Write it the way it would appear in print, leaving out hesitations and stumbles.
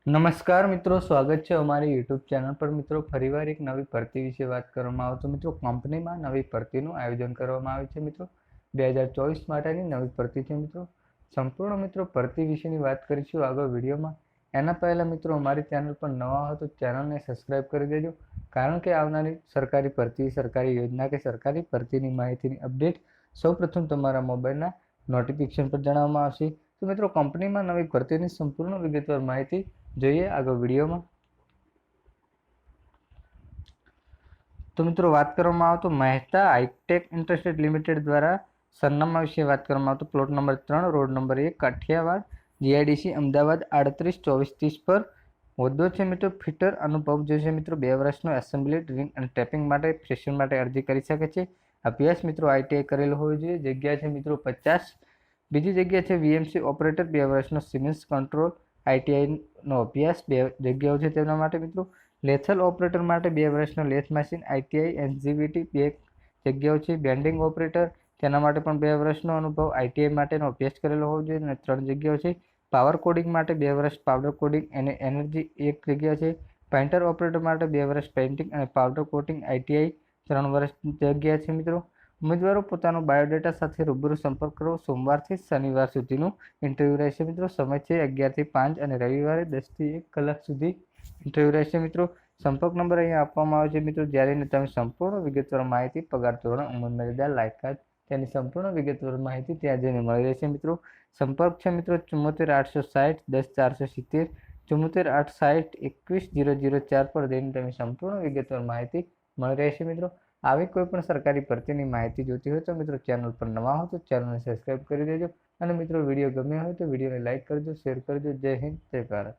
નમસ્કાર મિત્રો, સ્વાગત છે અમારી યુટ્યુબ ચેનલ પર। મિત્રો, ફરીવાર એક નવી ભરતી વિશે વાત કરવામાં આવે તો મિત્રો કંપનીમાં નવી ભરતીનું આયોજન કરવામાં આવે છે। મિત્રો 2024 માટેની નવી ભરતી છે। મિત્રો સંપૂર્ણ મિત્રો ભરતી વિશેની વાત કરીશું આગળ વિડીયોમાં। એના પહેલાં મિત્રો અમારી ચેનલ પર નવા હોય તો ચેનલને સબસ્ક્રાઈબ કરી દેજો, કારણ કે આવનારી સરકારી ભરતી, સરકારી યોજના કે સરકારી ભરતીની માહિતીની અપડેટ સૌપ્રથમ તમારા મોબાઈલના નોટિફિકેશન પર જણાવવામાં આવશે। તો મિત્રો કંપનીમાં નવી ભરતીની સંપૂર્ણ વિગતવાર માહિતી જોઈએ આગળ વિડીયોમાં। તો મિત્રો વાત કરવામાં આવે તો મહેતા હાઈટેક ઇન્ટરસ્ટેટ લિમિટેડ દ્વારા સરનામા વિશે વાત કરવામાં આવે તો plot number 3, road number 1, Kathiawad, GIDC, Ahmedabad 382430 પર હોદ્દો છે મિત્રો ફિટર। અનુભવ જોશે મિત્રો 2 વર્ષનો એસેમ્બલી, ડ્રિલિંગ અને ટેપિંગ માટે ફ્રેશર માટે અરજી કરી શકે છે। અભ્યાસ મિત્રો આઈટીઆઈ કરેલો હોવો જોઈએ। જગ્યા છે મિત્રો 50। બીજી જગ્યા છે વીએમસી ઓપરેટર, 2 વર્ષનો સિમેન્સ કંટ્રોલ આઈટીઆઈનો અભ્યાસ 2 જગ્યાઓ છે તેના માટે મિત્રો। લેથલ ઓપરેટર માટે 2 વર્ષનો લેથ મશીન આઈટીઆઈ એનજીવીટી 2 જગ્યાઓ છે। બેન્ડિંગ ઓપરેટર તેના માટે પણ 2 વર્ષનો અનુભવ આઈટીઆઈ માટેનો અભ્યાસ કરેલો હોવો જોઈએ અને 3 જગ્યાઓ છે। પાવર કોડિંગ માટે 2 વર્ષ પાવડર કોડિંગ અને એનર્જી 1 જગ્યા છે। પેઇન્ટર ઓપરેટર માટે 2 વર્ષ પેઇન્ટિંગ અને પાવડર કોટિંગ આઈટીઆઈ 3 વર્ષ જગ્યા છે મિત્રો। ઉમેદવારો પોતાનો બાયોડેટા સાથે રૂબરૂ સંપર્ક કરો। સોમવારથી શનિવાર સુધીનું ઇન્ટરવ્યૂ રહેશે મિત્રો। સમય છે 11 થી 5 અને રવિવારે 10 થી 1 કલાક સુધી ઇન્ટરવ્યૂ રહેશે મિત્રો। સંપર્ક નંબર અહીંયા આપવામાં આવે છે મિત્રો, જ્યારે તમે સંપૂર્ણ વિગતવાર માહિતી, પગાર ધોરણ, ઉંમર મર્યાદા, લાયકાત તેની સંપૂર્ણ વિગતવાર માહિતી ત્યાં જઈને મળી રહેશે મિત્રો। સંપર્ક છે મિત્રો 74 860 10 470, 74 860 21 004 પર જઈને તમે સંપૂર્ણ વિગતવાર માહિતી મળી રહેશે મિત્રો। આવી કોઈ પણ સરકારી ભરતીની માહિતી જોતી હોય તો મિત્રો ચેનલ પર નવા હો તો ચેનલને સબસ્ક્રાઈબ કરી દેજો અને મિત્રો વિડીયો ગમ્યો હોય તો વિડીયોને લાઇક કરજો, શેર કરજો। જય હિન્દ, જય ભારત।